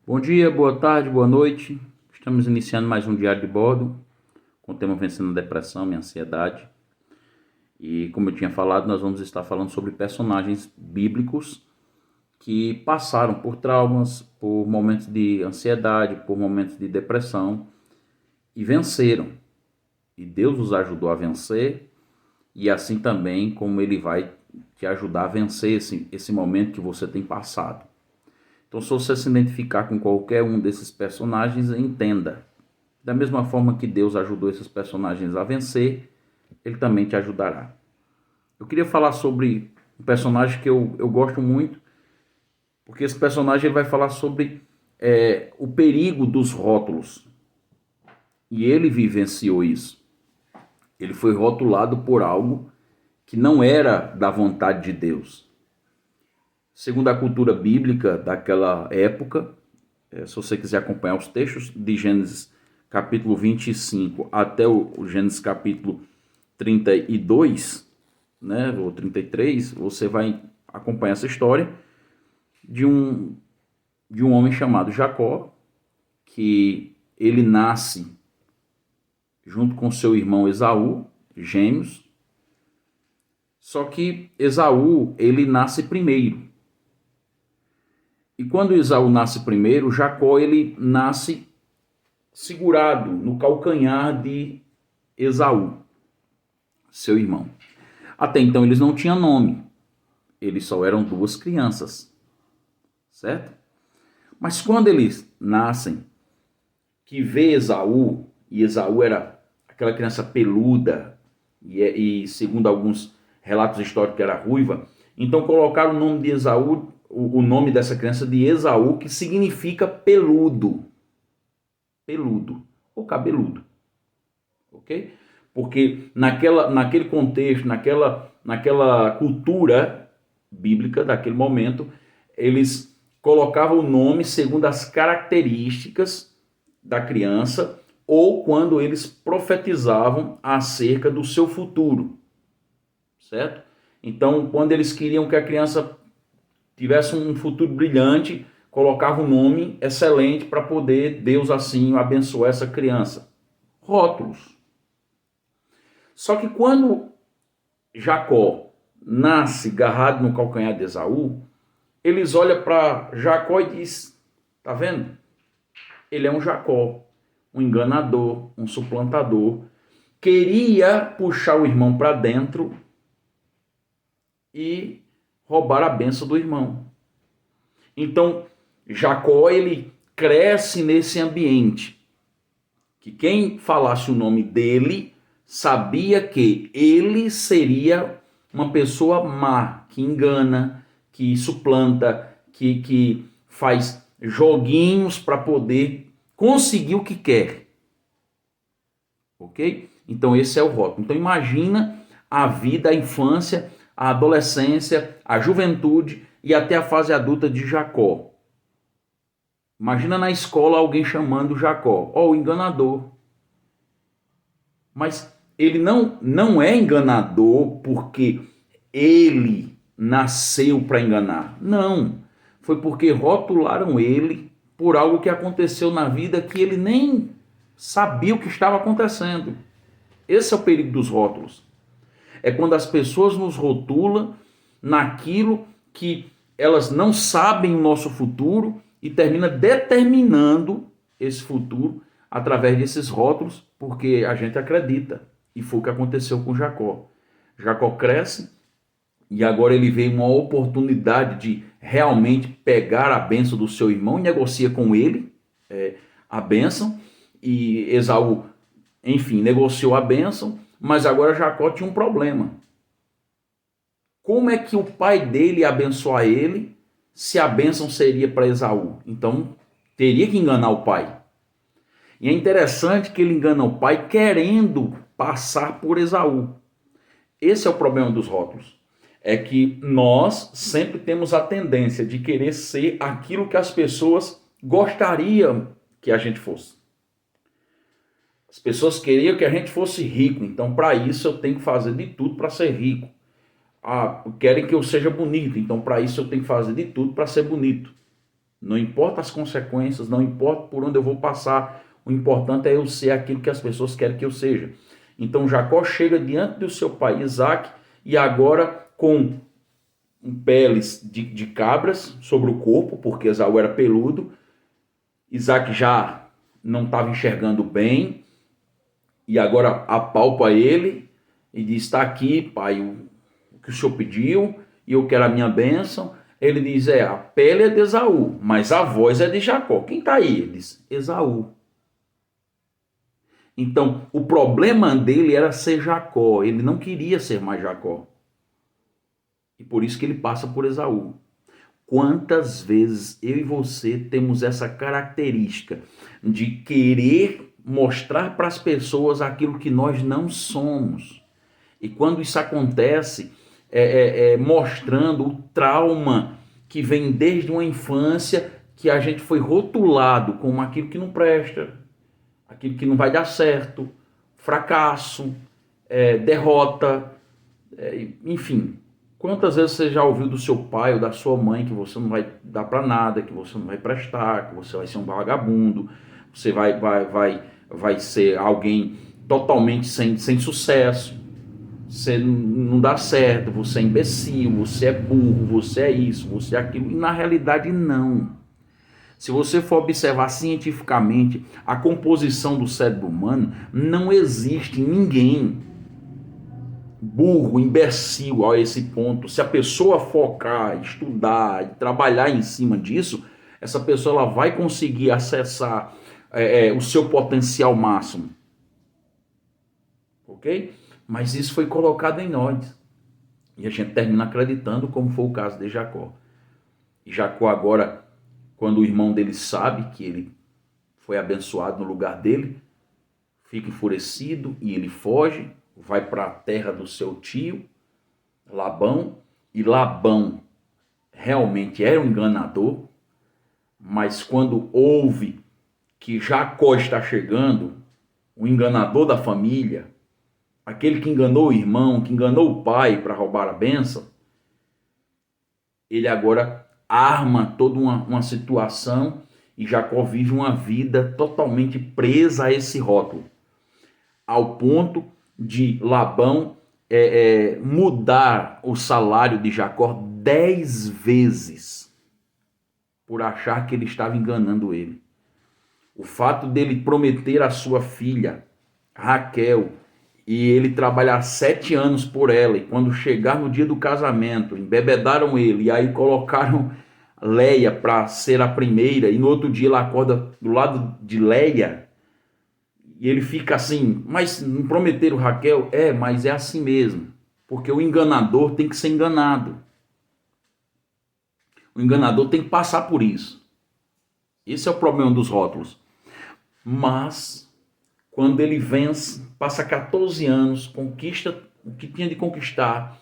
Bom dia, boa tarde, boa noite. Estamos iniciando mais um diário de bordo com o tema Vencendo a Depressão e a Ansiedade. E como eu tinha falado, nós vamos estar falando sobre personagens bíblicos que passaram por traumas, por momentos de ansiedade, por momentos de depressão e venceram. E Deus os ajudou a vencer, e assim também como Ele vai te ajudar a vencer esse momento que você tem passado. Então, se você se identificar com qualquer um desses personagens, entenda. Da mesma forma que Deus ajudou esses personagens a vencer, Ele também te ajudará. Eu queria falar sobre um personagem que eu gosto muito, porque esse personagem ele vai falar sobre o perigo dos rótulos. E ele vivenciou isso. Ele foi rotulado por algo que não era da vontade de Deus. Segundo a cultura bíblica daquela época, se você quiser acompanhar os textos de Gênesis capítulo 25 até o Gênesis capítulo 32, né, ou 33, você vai acompanhar essa história de um homem chamado Jacó, que ele nasce junto com seu irmão Esaú, gêmeos, só que Esaú, ele nasce primeiro. E quando Esaú nasce primeiro, Jacó ele nasce segurado no calcanhar de Esaú, seu irmão. Até então eles não tinham nome, eles só eram duas crianças, certo? Mas quando eles nascem, que vê Esaú, e Esaú era aquela criança peluda, e segundo alguns relatos históricos era ruiva, então colocaram o nome de Esaú, o nome dessa criança de Esaú, que significa peludo. Peludo ou cabeludo. Ok? Porque naquele contexto, naquela cultura bíblica daquele momento, eles colocavam o nome segundo as características da criança ou quando eles profetizavam acerca do seu futuro. Certo? Então, quando eles queriam que a criança tivesse um futuro brilhante, colocava um nome excelente para poder Deus assim abençoar essa criança. Rótulos. Só que quando Jacó nasce agarrado no calcanhar de Esaú, eles olham para Jacó e dizem, tá vendo? Ele é um Jacó, um enganador, um suplantador. Queria puxar o irmão para dentro e roubar a bênção do irmão. Então, Jacó, ele cresce nesse ambiente, que quem falasse o nome dele, sabia que ele seria uma pessoa má, que engana, que suplanta, que faz joguinhos para poder conseguir o que quer. Ok? Então esse é o rótulo. Então imagina a vida, a infância, a adolescência, a juventude e até a fase adulta de Jacó. Imagina na escola alguém chamando Jacó, o enganador. Mas ele não é enganador porque ele nasceu para enganar. Não. Foi porque rotularam ele por algo que aconteceu na vida que ele nem sabia o que estava acontecendo. Esse é o perigo dos rótulos. É quando as pessoas nos rotulam naquilo que elas não sabem o nosso futuro e termina determinando esse futuro através desses rótulos, porque a gente acredita. E foi o que aconteceu com Jacó. Jacó cresce e agora ele vê uma oportunidade de realmente pegar a bênção do seu irmão, negocia com ele a bênção, e Esaú, enfim, negociou a bênção, mas agora Jacó tinha um problema. Como é que o pai dele ia abençoar ele se a bênção seria para Esaú? Então, teria que enganar o pai. E é interessante que ele engana o pai querendo passar por Esaú. Esse é o problema dos rótulos. É que nós sempre temos a tendência de querer ser aquilo que as pessoas gostariam que a gente fosse. As pessoas queriam que a gente fosse rico, então para isso eu tenho que fazer de tudo para ser rico. Querem que eu seja bonito, então para isso eu tenho que fazer de tudo para ser bonito. Não importa as consequências, não importa por onde eu vou passar, o importante é eu ser aquilo que as pessoas querem que eu seja. Então Jacó chega diante do seu pai Isaac e agora com peles de cabras sobre o corpo, porque Esaú era peludo. Isaac já não estava enxergando bem e agora apalpa ele e diz: está aqui, pai, o que o senhor pediu e eu quero a minha bênção. Ele diz: a pele é de Esaú, mas a voz é de Jacó. Quem está aí? Ele diz: Esaú. Então, o problema dele era ser Jacó. Ele não queria ser mais Jacó. E por isso que ele passa por Esaú. Quantas vezes eu e você temos essa característica de querer mostrar para as pessoas aquilo que nós não somos. E quando isso acontece, mostrando o trauma que vem desde uma infância, que a gente foi rotulado como aquilo que não presta, aquilo que não vai dar certo, fracasso, derrota, enfim. Quantas vezes você já ouviu do seu pai ou da sua mãe que você não vai dar para nada, que você não vai prestar, que você vai ser um vagabundo, você vai ser alguém totalmente sem sucesso, você não dá certo, você é imbecil, você é burro, você é isso, você é aquilo. E na realidade não. Se você for observar cientificamente a composição do cérebro humano, não existe ninguém burro, imbecil a esse ponto. Se a pessoa focar, estudar e trabalhar em cima disso, essa pessoa ela vai conseguir acessar o seu potencial máximo. Ok? Mas isso foi colocado em nós. E a gente termina acreditando, como foi o caso de Jacó. E Jacó agora, quando o irmão dele sabe que ele foi abençoado no lugar dele, fica enfurecido e ele foge, vai para a terra do seu tio, Labão, e Labão realmente era um enganador, mas quando ouve que Jacó está chegando, o enganador da família, aquele que enganou o irmão, que enganou o pai para roubar a bênção, ele agora arma toda uma situação e Jacó vive uma vida totalmente presa a esse rótulo, ao ponto de Labão mudar o salário de Jacó 10 vezes por achar que ele estava enganando ele. O fato dele prometer a sua filha, Raquel, e ele trabalhar 7 anos por ela, e quando chegar no dia do casamento, embebedaram ele, e aí colocaram Leia para ser a primeira, e no outro dia ele acorda do lado de Leia, e ele fica assim: mas não prometeram Raquel? Mas é assim mesmo, porque o enganador tem que ser enganado. O enganador tem que passar por isso. Esse é o problema dos rótulos. Mas, quando ele vence, passa 14 anos, conquista o que tinha de conquistar.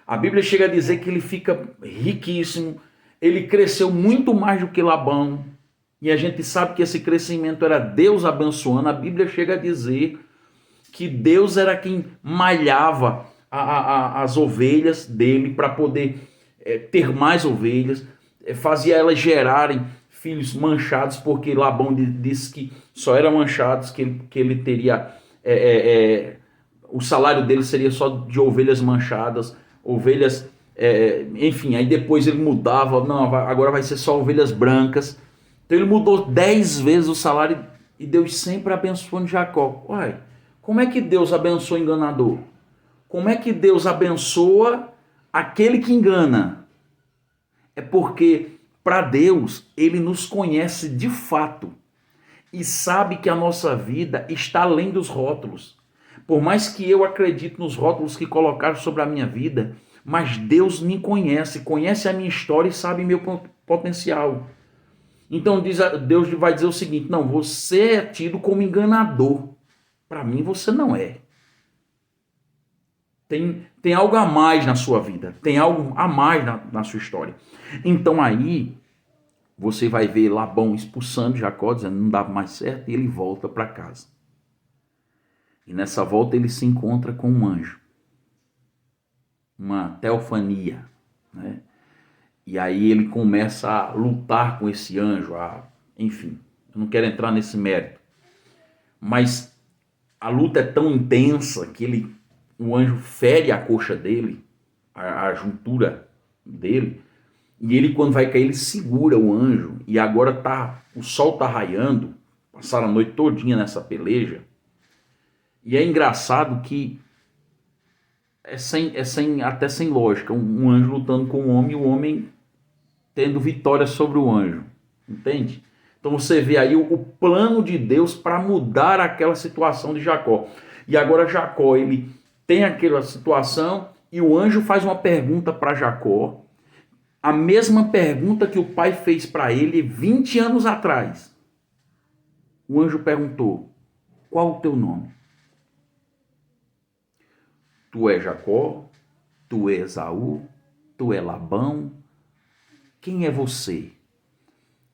A Bíblia chega a dizer que ele fica riquíssimo, ele cresceu muito mais do que Labão, e a gente sabe que esse crescimento era Deus abençoando. A Bíblia chega a dizer que Deus era quem malhava as ovelhas dele para poder ter mais ovelhas, fazia elas gerarem filhos manchados, porque Labão disse que só eram manchados, que ele teria, o salário dele seria só de ovelhas manchadas, ovelhas, enfim, aí depois ele mudava, não, agora vai ser só ovelhas brancas. Então ele mudou 10 vezes o salário e Deus sempre abençoando Jacó. Uai, como é que Deus abençoa o enganador? Como é que Deus abençoa aquele que engana? É porque para Deus, ele nos conhece de fato e sabe que a nossa vida está além dos rótulos. Por mais que eu acredite nos rótulos que colocaram sobre a minha vida, mas Deus me conhece, conhece a minha história e sabe meu potencial. Então Deus vai dizer o seguinte: não, você é tido como enganador. Para mim você não é. Tem algo a mais na sua vida, tem algo a mais na sua história. Então aí você vai ver Labão expulsando Jacó, dizendo não dá mais certo, e ele volta para casa. E nessa volta ele se encontra com um anjo, uma teofania, né? E aí ele começa a lutar com esse anjo, enfim, eu não quero entrar nesse mérito. Mas a luta é tão intensa que o anjo fere a coxa dele, a juntura dele, e ele, quando vai cair, ele segura o anjo, e agora o sol tá raiando, passaram a noite todinha nessa peleja, e é engraçado que até sem lógica, um anjo lutando com um homem, e o homem tendo vitória sobre o anjo, entende? Então você vê aí o plano de Deus para mudar aquela situação de Jacó. E agora Jacó, ele tem aquela situação e o anjo faz uma pergunta para Jacó, a mesma pergunta que o pai fez para ele 20 anos atrás. O anjo perguntou: qual o teu nome? Tu és Jacó? Tu és Esaú? Tu és Labão? Quem é você?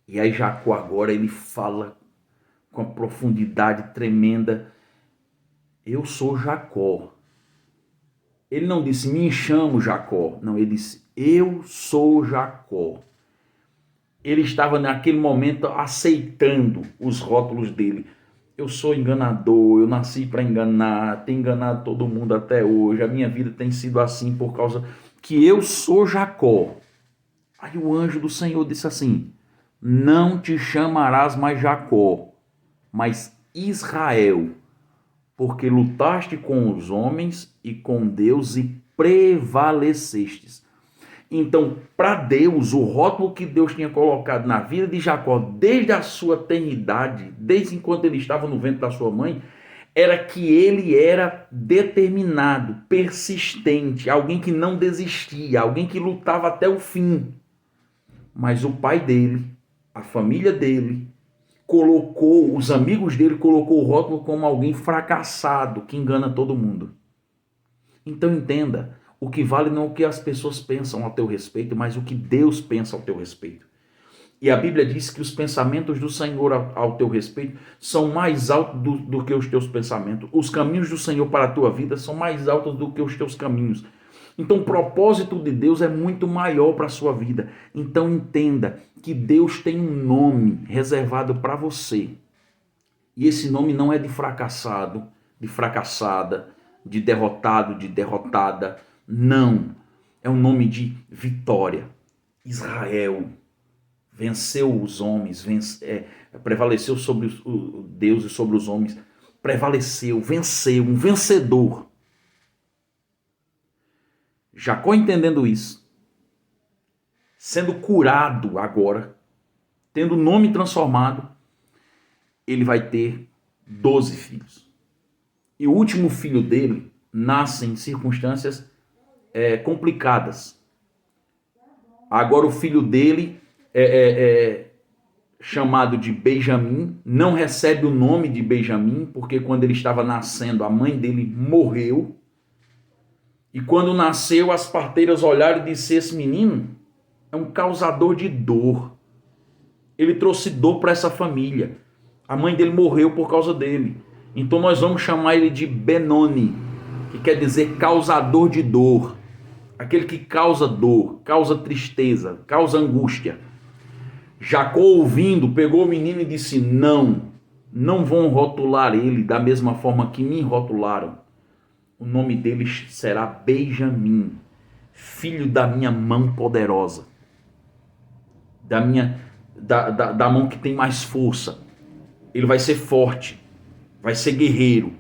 E aí Jacó agora ele fala com uma profundidade tremenda: eu sou Jacó. Ele não disse me chamo Jacó, não, ele disse eu sou Jacó. Ele estava naquele momento aceitando os rótulos dele. Eu sou enganador, eu nasci para enganar, tenho enganado todo mundo até hoje, a minha vida tem sido assim por causa que eu sou Jacó. Aí o anjo do Senhor disse assim: não te chamarás mais Jacó, mas Israel, porque lutaste com os homens e com Deus e prevalecestes. Então, para Deus, o rótulo que Deus tinha colocado na vida de Jacó, desde a sua tenridade, desde enquanto ele estava no ventre da sua mãe, era que ele era determinado, persistente, alguém que não desistia, alguém que lutava até o fim. Mas o pai dele, a família dele, os amigos dele colocou o rótulo como alguém fracassado, que engana todo mundo. Então entenda, o que vale não é o que as pessoas pensam a teu respeito, mas o que Deus pensa ao teu respeito. E a Bíblia diz que os pensamentos do Senhor ao teu respeito são mais altos do que os teus pensamentos. Os caminhos do Senhor para a tua vida são mais altos do que os teus caminhos. Então o propósito de Deus é muito maior para a sua vida. Então entenda que Deus tem um nome reservado para você. E esse nome não é de fracassado, de fracassada, de derrotado, de derrotada. Não. É um nome de vitória. Israel venceu os homens, prevaleceu sobre Deus e sobre os homens. Prevaleceu, venceu, um vencedor. Jacó, entendendo isso, sendo curado agora, tendo o nome transformado, ele vai ter 12 filhos. E o último filho dele nasce em circunstâncias complicadas. Agora o filho dele chamado de Benjamim, não recebe o nome de Benjamim, porque quando ele estava nascendo, a mãe dele morreu. E quando nasceu, as parteiras olharam e disseram: esse menino é um causador de dor. Ele trouxe dor para essa família. A mãe dele morreu por causa dele. Então nós vamos chamar ele de Benoni, que quer dizer causador de dor. Aquele que causa dor, causa tristeza, causa angústia. Jacó, ouvindo, pegou o menino e disse: não vão rotular ele da mesma forma que me rotularam. O nome dele será Benjamim, filho da minha mão poderosa, da mão que tem mais força. Ele vai ser forte, vai ser guerreiro,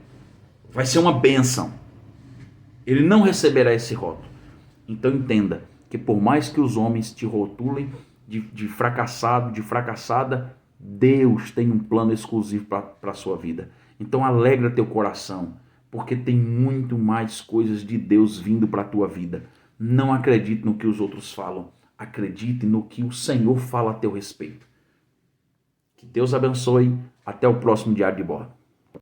vai ser uma bênção. Ele não receberá esse rótulo. Então entenda que por mais que os homens te rotulem de fracassado, de fracassada, Deus tem um plano exclusivo para a sua vida. Então alegra teu coração, porque tem muito mais coisas de Deus vindo para a tua vida. Não acredite no que os outros falam, acredite no que o Senhor fala a teu respeito. Que Deus abençoe. Até o próximo Diário de Bordo.